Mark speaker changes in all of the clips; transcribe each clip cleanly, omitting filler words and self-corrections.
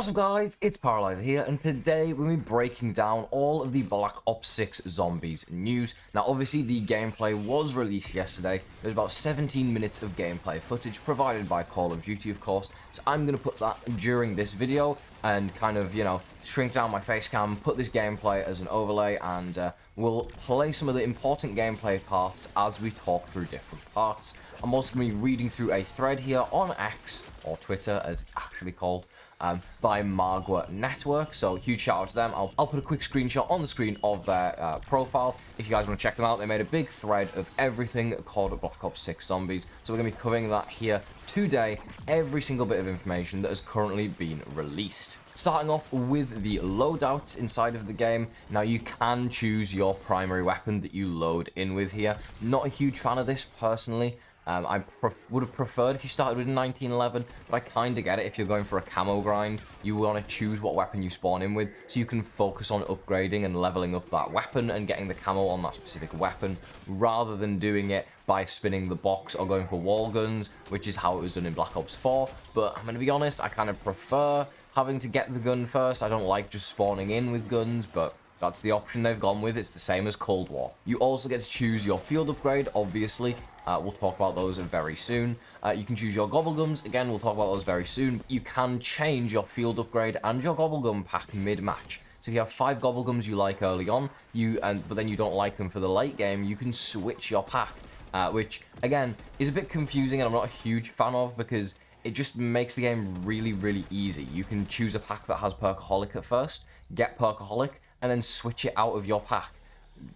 Speaker 1: What's up guys, it's Paralyzer here, and today we're going to be breaking down all of the Black Ops 6 Zombies news. Now obviously the gameplay was released yesterday. There's about 17 minutes of gameplay footage provided by Call of Duty, of course, so I'm going to put that during this video and kind of, shrink down my face cam, put this gameplay as an overlay, and we'll play some of the important gameplay parts as we talk through different parts. I'm also going to be reading through a thread here on X, or Twitter as it's actually called, by Margwa Network, so huge shout out to them. I'll put a quick screenshot on the screen of their profile if you guys want to check them out. They made a big thread of everything called Black Ops 6 Zombies, so we're going to be covering that here today, every single bit of information that has currently been released. Starting off with the loadouts inside of the game. Now you can choose your primary weapon that you load in with here. Not a huge fan of this personally. I would have preferred if you started with 1911, but I kind of get it. If you're going for a camo grind, you want to choose what weapon you spawn in with, so you can focus on upgrading and leveling up that weapon and getting the camo on that specific weapon, rather than doing it by spinning the box or going for wall guns, which is how it was done in Black Ops 4. But I'm going to be honest, I kind of prefer having to get the gun first. I don't like just spawning in with guns, but that's the option they've gone with. It's the same as Cold War. You also get to choose your field upgrade, obviously. We'll talk about those very soon. You can choose your gobblegums. Again, we'll talk about those very soon. You can change your field upgrade and your gobblegum pack mid-match. So if you have 5 gobblegums you like early on, but then you don't like them for the late game, you can switch your pack, which, again, is a bit confusing and I'm not a huge fan of, because it just makes the game really, really easy. You can choose a pack that has Perkaholic at first, get Perkaholic, and then switch it out of your pack.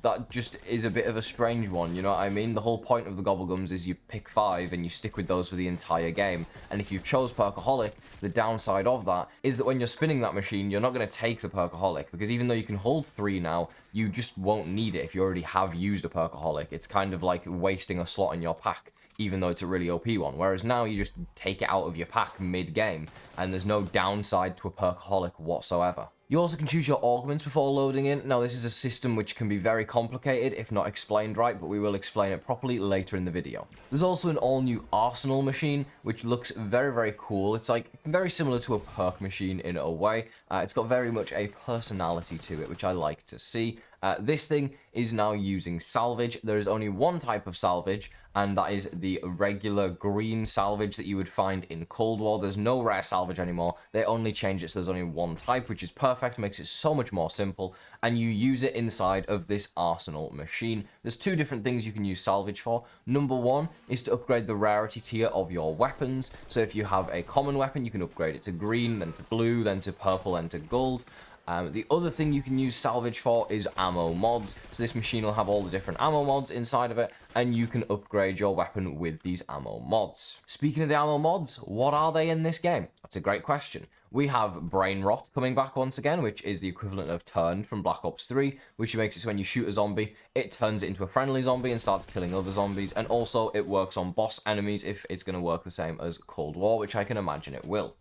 Speaker 1: That just is a bit of a strange one, you know what I mean? The whole point of the gobblegums is you pick 5 and you stick with those for the entire game. And if you've chose Perkaholic, the downside of that is that when you're spinning that machine, you're not going to take the Perkaholic, because even though you can hold 3 now, you just won't need it if you already have used a Perkaholic. It's kind of like wasting a slot in your pack, even though it's a really OP one. Whereas now you just take it out of your pack mid-game, and there's no downside to a Perkaholic whatsoever. You also can choose your augments before loading in. Now this is a system which can be very complicated if not explained right, but we will explain it properly later in the video. There's also an all-new arsenal machine, which looks very, very cool. It's like very similar to a perk machine in a way. It's got very much a personality to it, which I like to see. This thing is now using salvage. There is only one type of salvage, and that is the regular green salvage that you would find in Cold War. There's no rare salvage anymore. They only change it so there's only one type, which is perfect, makes it so much more simple, and you use it inside of this arsenal machine. There's 2 different things you can use salvage for. Number 1 is to upgrade the rarity tier of your weapons. So if you have a common weapon, you can upgrade it to green, then to blue, then to purple, then to gold. The other thing you can use salvage for is ammo mods. So this machine will have all the different ammo mods inside of it, and you can upgrade your weapon with these ammo mods. Speaking of the ammo mods, what are they in this game? That's a great question. We have Brain Rot coming back once again, which is the equivalent of Turned from Black Ops 3, which makes it so when you shoot a zombie, it turns it into a friendly zombie and starts killing other zombies, and also it works on boss enemies if it's going to work the same as Cold War, which I can imagine it will.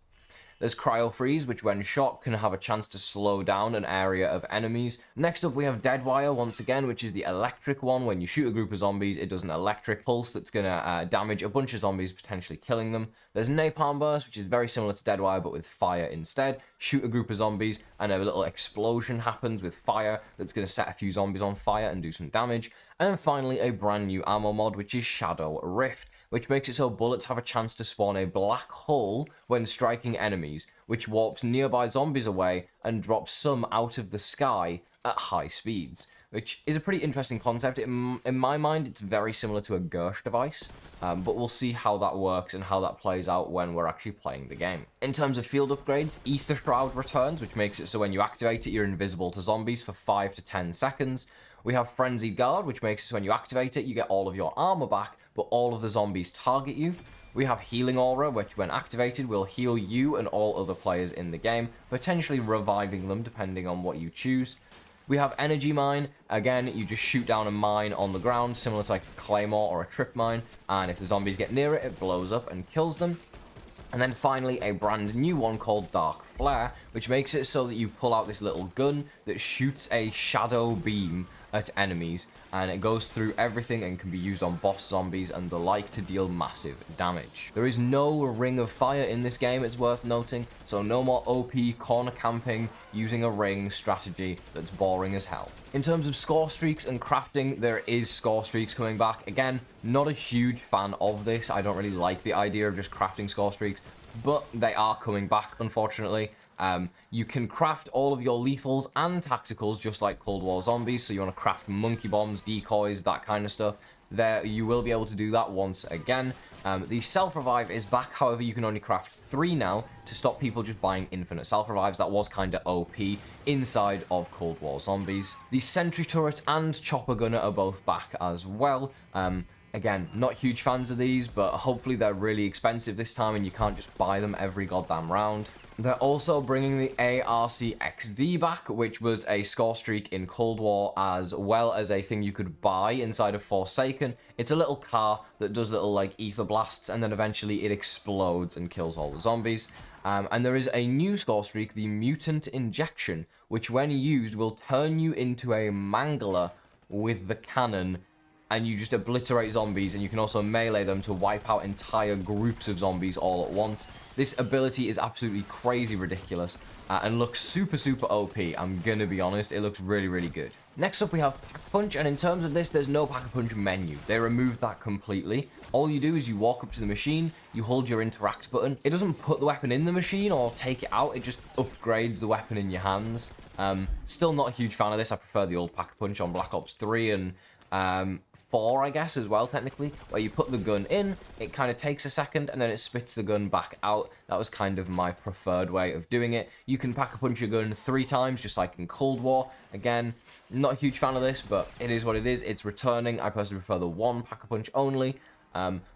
Speaker 1: There's Cryo Freeze, which when shot can have a chance to slow down an area of enemies. Next up we have Deadwire once again, which is the electric one. When you shoot a group of zombies, it does an electric pulse that's going to damage a bunch of zombies, potentially killing them. There's Napalm Burst, which is very similar to Deadwire but with fire instead. Shoot a group of zombies and a little explosion happens with fire that's going to set a few zombies on fire and do some damage. And then finally a brand new ammo mod, which is Shadow Rift, which makes it so bullets have a chance to spawn a black hole when striking enemies, which warps nearby zombies away and drops some out of the sky at high speeds, which is a pretty interesting concept. In my mind, it's very similar to a Gersh device, but we'll see how that works and how that plays out when we're actually playing the game. In terms of field upgrades, Ether Shroud returns, which makes it so when you activate it, you're invisible to zombies for 5 to 10 seconds. We have Frenzied Guard, which makes it so when you activate it, you get all of your armor back, but all of the zombies target you. We have Healing Aura, which when activated will heal you and all other players in the game, potentially reviving them depending on what you choose. We have Energy Mine. Again, you just shoot down a mine on the ground, similar to like a Claymore or a Trip Mine, and if the zombies get near it, it blows up and kills them. And then finally, a brand new one called Dark flare, which makes it so that you pull out this little gun that shoots a shadow beam at enemies, and it goes through everything and can be used on boss zombies and the like to deal massive damage. There is no ring of fire in this game, it's worth noting, so no more OP corner camping using a ring strategy that's boring as hell. In terms of score streaks and crafting, there is score streaks coming back. Again, not a huge fan of this. I don't really like the idea of just crafting score streaks, but they are coming back, unfortunately. You can craft all of your lethals and tacticals just like Cold War Zombies, so you want to craft monkey bombs, decoys, that kind of stuff. There, you will be able to do that once again. The self-revive is back, however, you can only craft 3 now to stop people just buying infinite self-revives. That was kind of OP inside of Cold War Zombies. The sentry turret and chopper gunner are both back as well. Again, not huge fans of these, but hopefully they're really expensive this time and you can't just buy them every goddamn round. They're also bringing the ARC-XD back, which was a score streak in Cold War, as well as a thing you could buy inside of Forsaken. It's a little car that does little, like, ether blasts, and then eventually it explodes and kills all the zombies. And there is a new score streak, the Mutant Injection, which when used will turn you into a mangler with the cannon, and you just obliterate zombies, and you can also melee them to wipe out entire groups of zombies all at once. This ability is absolutely crazy ridiculous and looks super, super OP. I'm gonna be honest, it looks really, really good. Next up, we have Pack-a-Punch, and in terms of this, there's no Pack-a-Punch menu. They removed that completely. All you do is you walk up to the machine, you hold your interact button. It doesn't put the weapon in the machine or take it out, it just upgrades the weapon in your hands. Still not a huge fan of this. I prefer the old Pack-a-Punch on Black Ops 3 and 4, I guess, as well, technically, where you put the gun in, it kind of takes a second, and then it spits the gun back out. That was kind of my preferred way of doing it. You can Pack-a-Punch your gun 3 times, just like in Cold War. Again, not a huge fan of this, but it is what it is. It's returning. I personally prefer the 1 Pack-a-Punch only.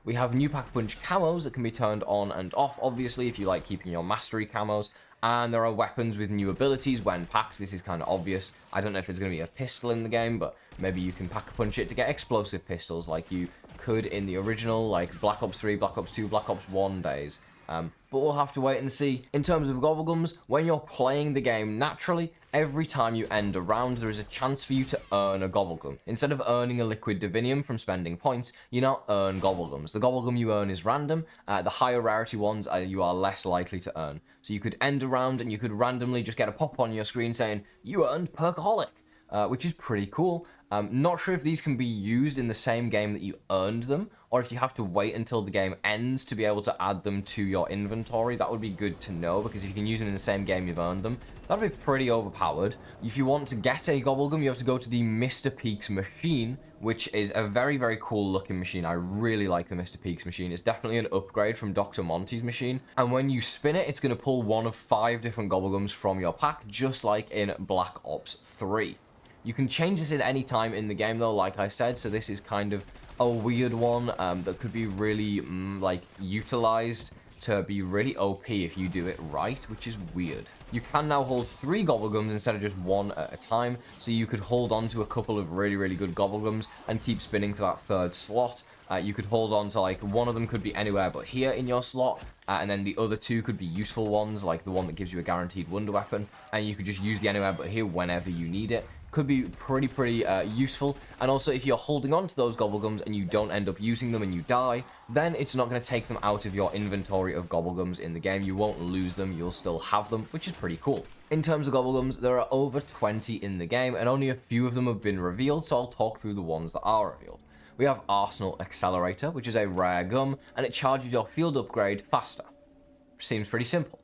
Speaker 1: We have new Pack-a-Punch camos that can be turned on and off, obviously, if you like keeping your mastery camos. And there are weapons with new abilities when packed. This is kind of obvious. I don't know if there's going to be a pistol in the game, but maybe you can Pack-a-Punch it to get explosive pistols like you could in the original, like Black Ops 3, Black Ops 2, Black Ops 1 days. But we'll have to wait and see. In terms of Gobblegums, when you're playing the game naturally, every time you end a round, there is a chance for you to earn a Gobblegum. Instead of earning a liquid divinium from spending points, you now earn Gobblegums. The Gobblegum you earn is random. The higher rarity ones you are less likely to earn. So you could end a round and you could randomly just get a pop on your screen saying, you earned Perkaholic, which is pretty cool. Not sure if these can be used in the same game that you earned them, or if you have to wait until the game ends to be able to add them to your inventory. That would be good to know, because if you can use them in the same game you've earned them, that would be pretty overpowered. If you want to get a Gobblegum, you have to go to the Mr. Peaks machine, which is a very, very cool looking machine. I really like the Mr. Peaks machine. It's definitely an upgrade from Dr. Monty's machine. And when you spin it, it's going to pull one of 5 different Gobblegums from your pack, just like in Black Ops 3. You can change this at any time in the game, though, like I said, so this is kind of a weird one that could be really, utilized to be really OP if you do it right, which is weird. You can now hold 3 Gobblegums instead of just 1 at a time, so you could hold on to a couple of really, really good Gobblegums and keep spinning for that 3rd slot. You could hold on to, like, one of them could be anywhere but here in your slot, and then the other 2 could be useful ones, like the one that gives you a guaranteed wonder weapon, and you could just use the anywhere but here whenever you need it. Could be pretty useful. And also, if you're holding on to those Gobblegums and you don't end up using them and you die, then it's not going to take them out of your inventory of Gobblegums in the game. You won't lose them, you'll still have them, which is pretty cool. In terms of Gobblegums, there are over 20 in the game, and only a few of them have been revealed, so I'll talk through the ones that are revealed. We have Arsenal Accelerator, which is a rare gum, and it charges your field upgrade faster. Seems pretty simple.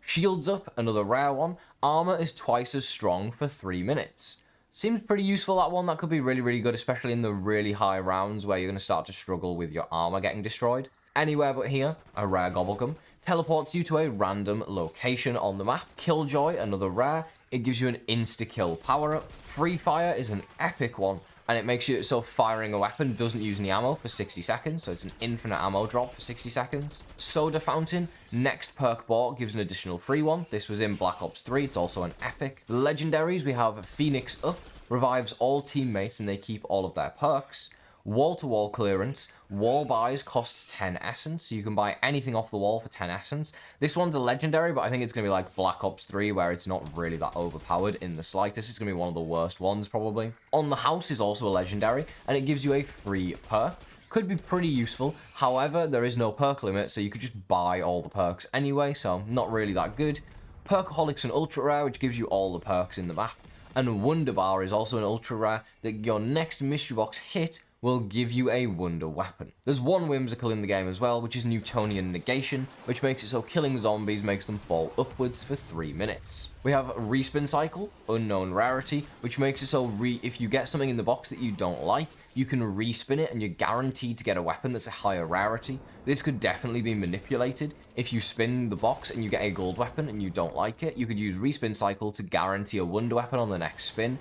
Speaker 1: Shields Up, another rare one. Armor is twice as strong for 3 minutes. Seems pretty useful, that one. That could be really, really good, especially in the really high rounds where you're going to start to struggle with your armor getting destroyed. Anywhere but here, a rare Gobblegum. Teleports you to a random location on the map. Killjoy, another rare. It gives you an insta-kill power-up. Free Fire is an epic one, and it makes you so firing a weapon doesn't use any ammo for 60 seconds, so it's an infinite ammo drop for 60 seconds. Soda Fountain, next perk bought, gives an additional free one. This was in Black Ops 3, it's also an epic. Legendaries, we have Phoenix Up, revives all teammates and they keep all of their perks. Wall-to-wall clearance. Wall buys cost 10 essence, so you can buy anything off the wall for 10 essence. This one's a legendary, but I think it's going to be like Black Ops 3, where it's not really that overpowered in the slightest. It's going to be one of the worst ones, probably. On the House is also a legendary, and it gives you a free perk. Could be pretty useful. However, there is no perk limit, so you could just buy all the perks anyway, so not really that good. Perkaholics and Ultra Rare, which gives you all the perks in the map. And Wonder Bar is also an Ultra Rare that your next mystery box hit will give you a wonder weapon. There's one whimsical in the game as well, which is Newtonian Negation, which makes it so killing zombies makes them fall upwards for 3 minutes. We have Respin Cycle, Unknown Rarity, which makes it so if you get something in the box that you don't like, you can respin it and you're guaranteed to get a weapon that's a higher rarity. This could definitely be manipulated. If you spin the box and you get a gold weapon and you don't like it, you could use Respin Cycle to guarantee a wonder weapon on the next spin.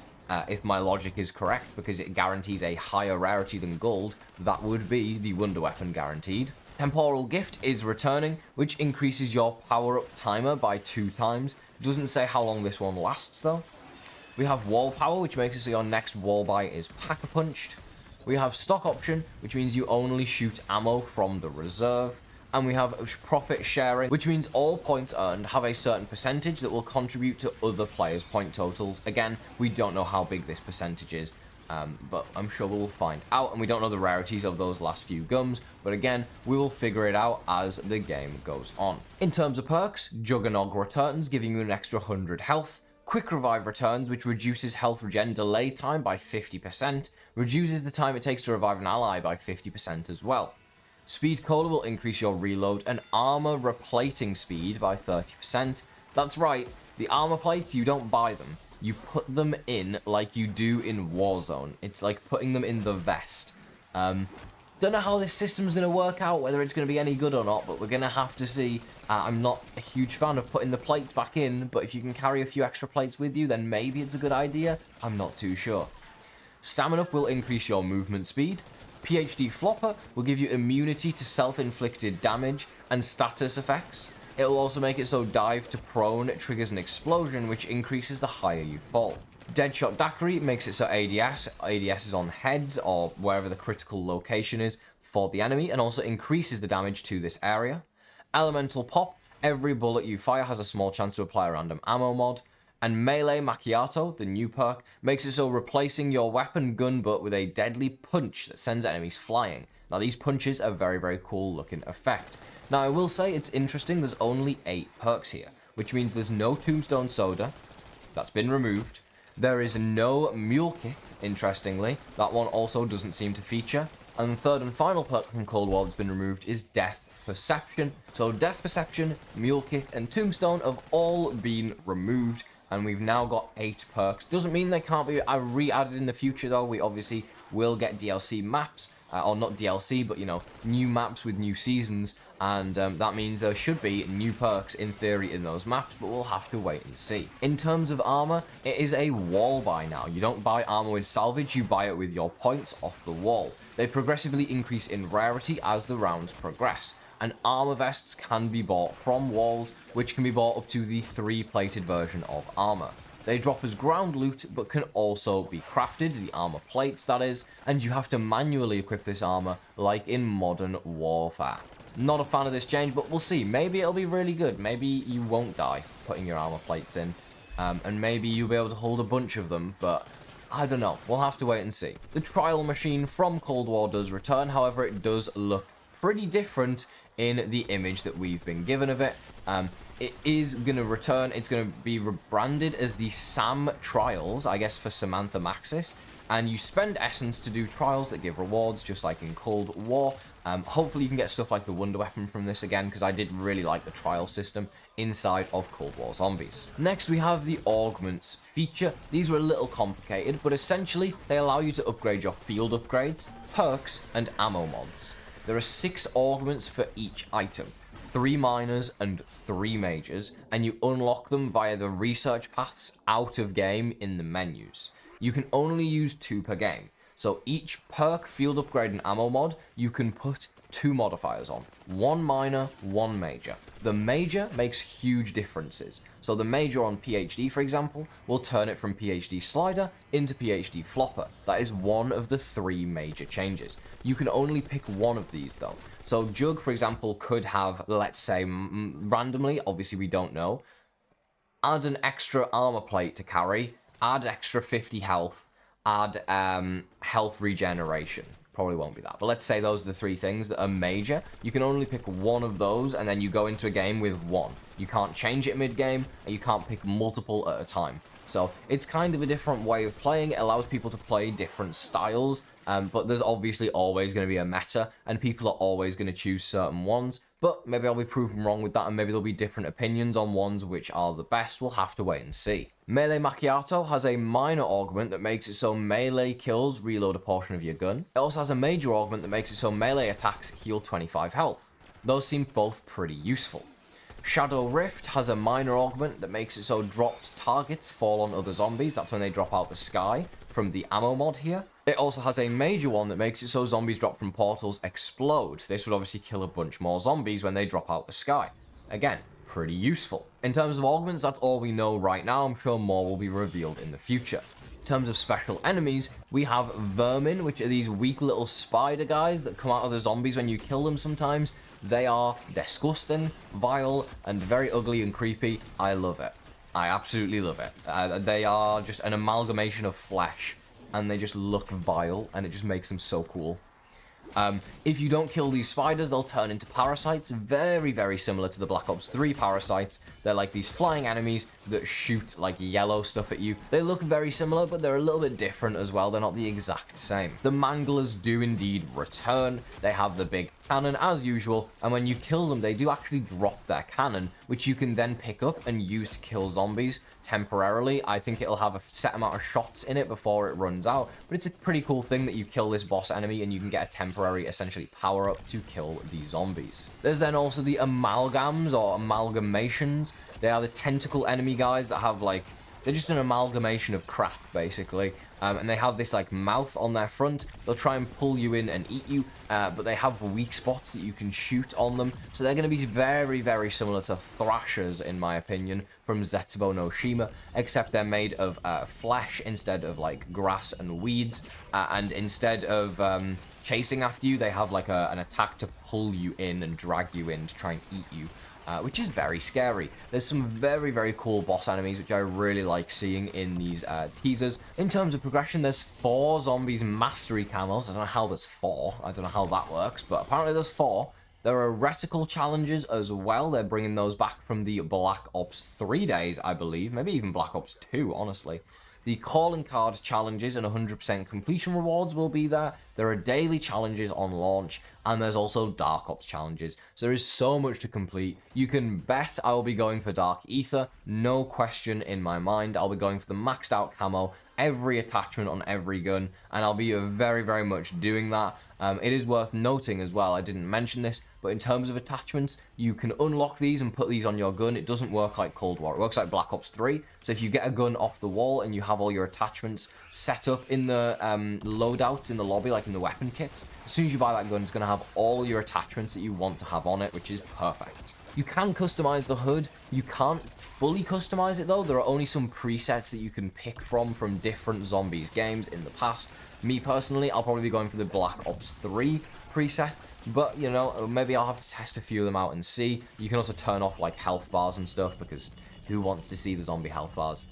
Speaker 1: If my logic is correct, because it guarantees a higher rarity than gold, that would be the wonder weapon guaranteed. Temporal Gift is returning, which increases your power-up timer by 2 times. Doesn't say how long this one lasts, though. We have Wall Power, which makes it so your next wall buy is Pack-a-Punched. We have Stock Option, which means you only shoot ammo from the reserve. And we have Profit Sharing, which means all points earned have a certain percentage that will contribute to other players' point totals. Again, we don't know how big this percentage is, but I'm sure we'll find out. And we don't know the rarities of those last few gums, but again, we will figure it out as the game goes on. In terms of perks, Juggernog returns, giving you an extra 100 health. Quick Revive returns, which reduces health regen delay time by 50%, reduces the time it takes to revive an ally by 50% as well. Speed Cola will increase your reload and armor replating speed by 30%. That's right, the armor plates, you don't buy them. You put them in like you do in Warzone. It's like putting them in the vest. Don't know how this system's going to work out, whether it's going to be any good or not, but we're going to have to see. I'm not a huge fan of putting the plates back in, but if you can carry a few extra plates with you, then maybe it's a good idea. I'm not too sure. Stamina Up will increase your movement speed. PhD Flopper will give you immunity to self-inflicted damage and status effects. It will also make it so dive to prone triggers an explosion, which increases the higher you fall. Deadshot Daiquiri makes it so ADS is on heads or wherever the critical location is for the enemy, and also increases the damage to this area. Elemental Pop, every bullet you fire has a small chance to apply a random ammo mod. And Melee Macchiato, the new perk, makes it so replacing your weapon gun butt with a deadly punch that sends enemies flying. Now these punches are very, very cool looking effect. Now I will say it's interesting, there's only 8 perks here, which means there's no Tombstone Soda, that's been removed. There is no Mule Kick, interestingly, that one also doesn't seem to feature. And the third and final perk from Cold War that's been removed is Death Perception. So Death Perception, Mule Kick, and Tombstone have all been removed. And we've now got 8 perks. Doesn't mean they can't be re-added in the future, though. We obviously will get DLC maps, or not DLC, but, you know, new maps with new seasons. And that means there should be new perks, in theory, in those maps, but we'll have to wait and see. In terms of armor, it is a wall buy now. You don't buy armor with salvage, you buy it with your points off the wall. They progressively increase in rarity as the rounds progress. And armor vests can be bought from walls, which can be bought up to the 3-plated version of armor. They drop as ground loot, but can also be crafted, the armor plates that is, and you have to manually equip this armor like in Modern Warfare. Not a fan of this change, but we'll see. Maybe it'll be really good. Maybe you won't die putting your armor plates in, and maybe you'll be able to hold a bunch of them, but I don't know. We'll have to wait and see. The trial machine from Cold War does return, however, it does look pretty different in the image that we've been given of it. It is going to return. It's going to be rebranded as the SAM Trials, I guess, for Samantha Maxis. And you spend essence to do trials that give rewards, just like in Cold War. Hopefully you can get stuff like the Wonder Weapon from this again, because I did really like the trial system inside of Cold War Zombies. Next, we have the augments feature. These were a little complicated, but essentially they allow you to upgrade your field upgrades, perks, and ammo mods. There are 6 augments for each item, 3 minors and 3 majors, and you unlock them via the research paths out of game in the menus. You can only use 2 per game, so each perk, field upgrade, and ammo mod, you can put 2 modifiers on, 1 minor, 1 major. the major makes huge differences. So the major on PhD, for example, will turn it from PhD slider into PhD flopper. That is one of the 3 major changes. You can only pick one of these though. So Jug, for example, could have, let's say, randomly, obviously we don't know, add an extra armor plate to carry, add extra 50 health, add health regeneration. Probably won't be that, but let's say those are the 3 things that are major. You can only pick one of those, and then you go into a game with one. You can't change it mid-game, and you can't pick multiple at a time. So it's kind of a different way of playing. It allows people to play different styles, but there's obviously always going to be a meta, and people are always going to choose certain ones. But maybe I'll be proven wrong with that, and maybe there'll be different opinions on ones which are the best. We'll have to wait and see. Melee Macchiato has a minor augment that makes it so melee kills reload a portion of your gun. It also has a major augment that makes it so melee attacks heal 25 health. Those seem both pretty useful. Shadow Rift has a minor augment that makes it so dropped targets fall on other zombies. That's when they drop out the sky from the ammo mod here. It also has a major one that makes it so zombies dropped from portals explode. This would obviously kill a bunch more zombies when they drop out the sky. Again, pretty useful. In terms of augments, that's all we know right now. I'm sure more will be revealed in the future. In terms of special enemies, we have vermin, which are these weak little spider guys that come out of the zombies when you kill them sometimes. They are disgusting, vile, and very ugly and creepy. I love it. I absolutely love it. They are just an amalgamation of flesh, and they just look vile, and it just makes them so cool. If you don't kill these spiders, they'll turn into parasites, very, very similar to the Black Ops 3 parasites. They're like these flying enemies that shoot like yellow stuff at you. They look very similar, but they're a little bit different as well. They're not the exact same. The Manglers do indeed return. They have the big cannon as usual, and when you kill them, they do actually drop their cannon, which you can then pick up and use to kill zombies temporarily. I think it'll have a set amount of shots in it before it runs out, but it's a pretty cool thing that you kill this boss enemy and you can get a temporary, essentially, power-up to kill the zombies. There's then also the amalgams, or amalgamations. They are the tentacle enemy guys that have, like, they're just an amalgamation of crap, basically. And they have this, like, mouth on their front. They'll try and pull you in and eat you, but they have weak spots that you can shoot on them. So they're going to be very, very similar to Thrashers, in my opinion, from Zetsubo no Shima, except they're made of flesh instead of, like, grass and weeds. And instead of chasing after you, they have, like, an attack to pull you in and drag you in to try and eat you. Which is very scary. There's some very, very cool boss enemies, which I really like seeing in these teasers. In terms of progression, there's 4 zombies mastery camos. I don't know how there's 4. I don't know how that works, but apparently there's 4. There are reticle challenges as well. They're bringing those back from the Black Ops 3 days, I believe. Maybe even Black Ops 2, honestly. The calling card challenges and 100% completion rewards will be there. There are daily challenges on launch, and there's also Dark Ops challenges. So there is so much to complete. You can bet I will be going for Dark Ether, no question in my mind. I'll be going for the maxed out camo, every attachment on every gun, and I'll be very, very much doing that. It is worth noting as well, I didn't mention this, but in terms of attachments, you can unlock these and put these on your gun. It doesn't work like Cold War. It works like Black Ops 3. So if you get a gun off the wall and you have all your attachments set up in the loadouts in the lobby, like in the weapon kits, as soon as you buy that gun, it's going to have all your attachments that you want to have on it, which is perfect. You can customize the hood. You can't fully customize it though. There are only some presets that you can pick from different zombies games in the past. Me personally, I'll probably be going for the Black Ops 3 preset, but you know, maybe I'll have to test a few of them out and see. You can also turn off like health bars and stuff, because who wants to see the zombie health bars?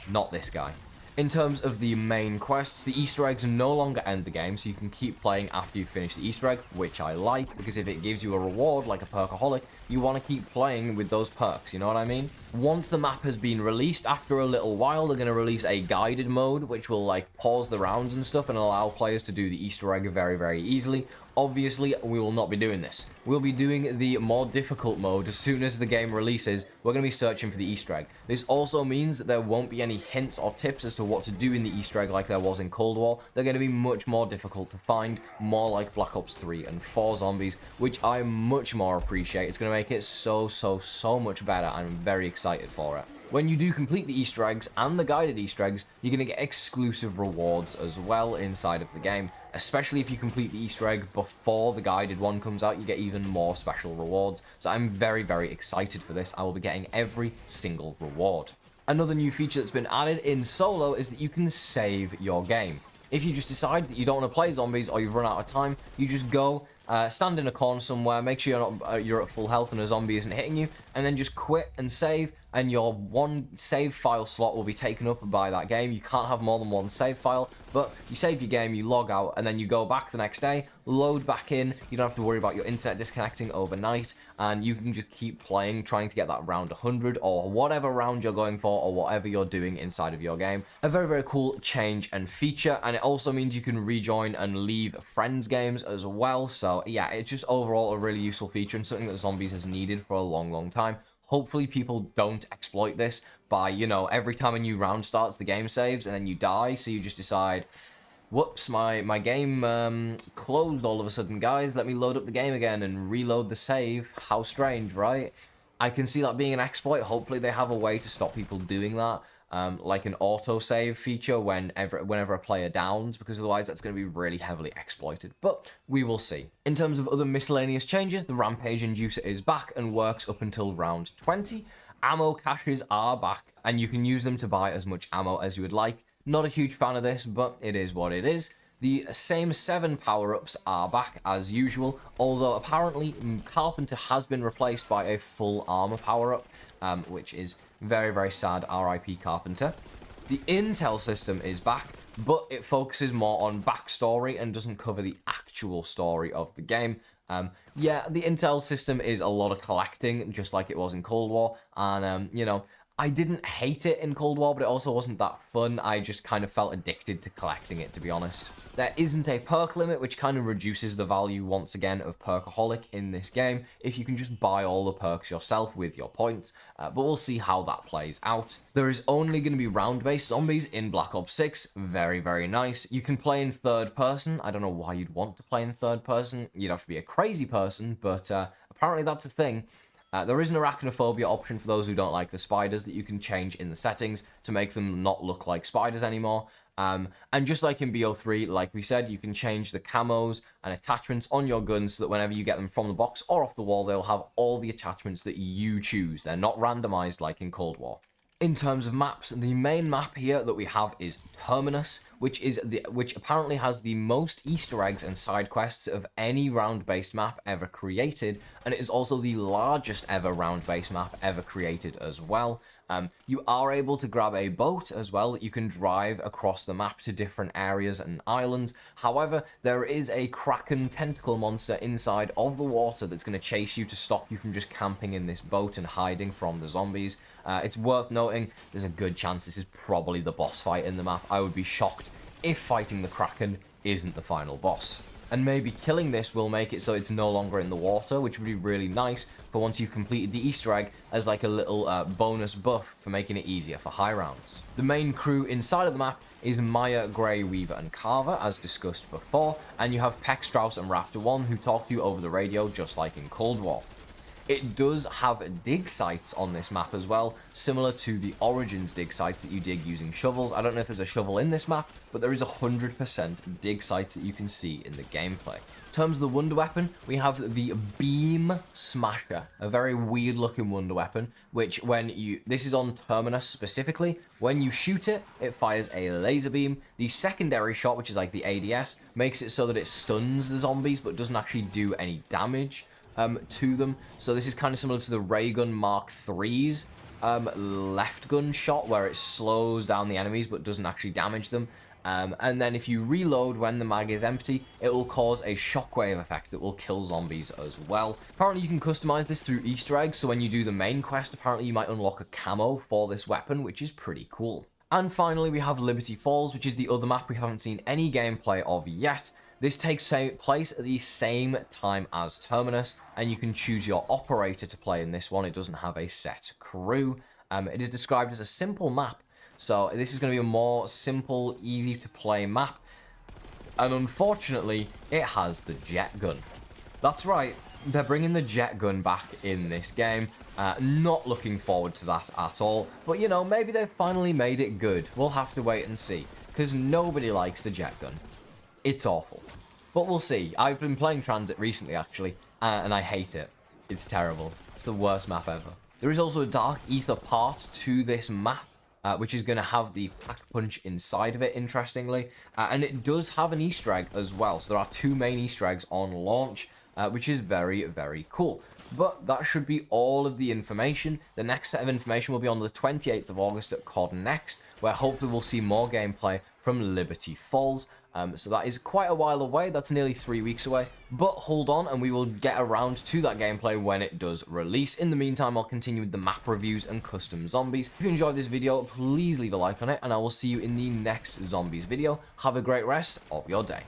Speaker 1: Not this guy. In terms of the main quests, the Easter eggs no longer end the game, so you can keep playing after you finish the Easter egg, which I like, because if it gives you a reward, like a perkaholic, you want to keep playing with those perks, you know what I mean? Once the map has been released, after a little while, they're going to release a guided mode, which will, like, pause the rounds and stuff and allow players to do the Easter egg very, very easily. Obviously, we will not be doing this. We'll be doing the more difficult mode as soon as the game releases. We're going to be searching for the Easter egg. This also means that there won't be any hints or tips as to what to do in the Easter egg like there was in Cold War. They're going to be much more difficult to find, more like Black Ops 3 and 4 Zombies, which I much more appreciate. It's going to make it so much better. I'm very excited for it. When you do complete the Easter eggs and the guided Easter eggs, you're going to get exclusive rewards as well inside of the game. Especially if you complete the Easter egg before the guided one comes out, you get even more special rewards. So I'm very, very excited for this. I will be getting every single reward. Another new feature that's been added in solo is that you can save your game. If you just decide that you don't want to play zombies or you've run out of time, you just go, stand in a corner somewhere, make sure you're at full health and a zombie isn't hitting you, and then just quit and save, and your one save file slot will be taken up by that game. You can't have more than one save file, but you save your game, you log out, and then you go back the next day, load back in. You don't have to worry about your internet disconnecting overnight, and you can just keep playing, trying to get that round 100 or whatever round you're going for or whatever you're doing inside of your game. A very, very cool change and feature, and it also means you can rejoin and leave friends games as well. So yeah, it's just overall a really useful feature and something that Zombies has needed for a long, long time. Hopefully people don't exploit this by, you know, every time a new round starts, the game saves and then you die. So you just decide, whoops, my game closed all of a sudden, guys. Let me load up the game again and reload the save. How strange, right? I can see that being an exploit. Hopefully they have a way to stop people doing that. Like an autosave feature whenever a player downs, because otherwise that's going to be really heavily exploited. But we will see. In terms of other miscellaneous changes, the Rampage Inducer is back and works up until round 20. Ammo caches are back, and you can use them to buy as much ammo as you would like. Not a huge fan of this, but it is what it is. The same 7 power-ups are back as usual, although apparently Carpenter has been replaced by a full armor power-up, which is very, very sad. RIP Carpenter. The intel system is back, but it focuses more on backstory and doesn't cover the actual story of the game. Yeah, the intel system is a lot of collecting, just like it was in Cold War, and, you know, I didn't hate it in Cold War, but it also wasn't that fun. I just kind of felt addicted to collecting it, to be honest. There isn't a perk limit, which kind of reduces the value, once again, of Perkaholic in this game, if you can just buy all the perks yourself with your points, but we'll see how that plays out. There is only going to be round-based zombies in Black Ops 6, very, very nice. You can play in third person. I don't know why you'd want to play in third person. You'd have to be a crazy person, but apparently that's a thing. There is an arachnophobia option for those who don't like the spiders that you can change in the settings to make them not look like spiders anymore. And just like in BO3, like we said, you can change the camos and attachments on your guns so that whenever you get them from the box or off the wall, they'll have all the attachments that you choose. They're not randomized like in Cold War. In terms of maps, the main map here that we have is Terminus, which apparently has the most Easter eggs and side quests of any round-based map ever created, and it is also the largest ever round-based map ever created as well. You are able to grab a boat as well that you can drive across the map to different areas and islands. However, there is a Kraken tentacle monster inside of the water that's going to chase you to stop you from just camping in this boat and hiding from the zombies. It's worth noting, there's a good chance this is probably the boss fight in the map. I would be shocked if fighting the Kraken isn't the final boss. And maybe killing this will make it so it's no longer in the water, which would be really nice for once you've completed the Easter egg as like a little bonus buff for making it easier for high rounds. The main crew inside of the map is Maya, Grey, Weaver, and Carver, as discussed before, and you have Peck, Strauss, and Raptor 1 who talk to you over the radio just like in Cold War. It does have dig sites on this map as well, similar to the Origins dig sites that you dig using shovels. I don't know if there's a shovel in this map, but there is 100% dig sites that you can see in the gameplay. In terms of the wonder weapon, we have the Beam Smasher, a very weird looking wonder weapon, which this is on Terminus specifically, when you shoot it, it fires a laser beam. The secondary shot, which is like the ADS, makes it so that it stuns the zombies, but doesn't actually do any damage to them. So this is kind of similar to the Ray Gun Mark III's left gun shot, where it slows down the enemies but doesn't actually damage them. And then if you reload when the mag is empty, it will cause a shockwave effect that will kill zombies as well. Apparently you can customize this through Easter eggs, so when you do the main quest, apparently you might unlock a camo for this weapon, which is pretty cool. And finally we have Liberty Falls, which is the other map we haven't seen any gameplay of yet. This takes place at the same time as Terminus, and you can choose your operator to play in this one. It doesn't have a set crew. It is described as a simple map, so this is going to be a more simple, easy to play map. And unfortunately, it has the jet gun. That's right, they're bringing the jet gun back in this game. Not looking forward to that at all. But, you know, maybe they've finally made it good. We'll have to wait and see. Because nobody likes the jet gun. It's awful. But we'll see. I've been playing Transit recently, actually, and I hate it. It's terrible. It's the worst map ever. There is also a Dark Ether part to this map, which is going to have the Pack Punch inside of it, interestingly. And it does have an Easter egg as well. So there are 2 main Easter eggs on launch, which is very, very cool. But that should be all of the information. The next set of information will be on the 28th of August at COD Next, where hopefully we'll see more gameplay from Liberty Falls. So that is quite a while away. That's nearly 3 weeks away. But hold on, and we will get around to that gameplay when it does release. In the meantime, I'll continue with the map reviews and custom zombies. If you enjoyed this video, please leave a like on it, and I will see you in the next zombies video. Have a great rest of your day.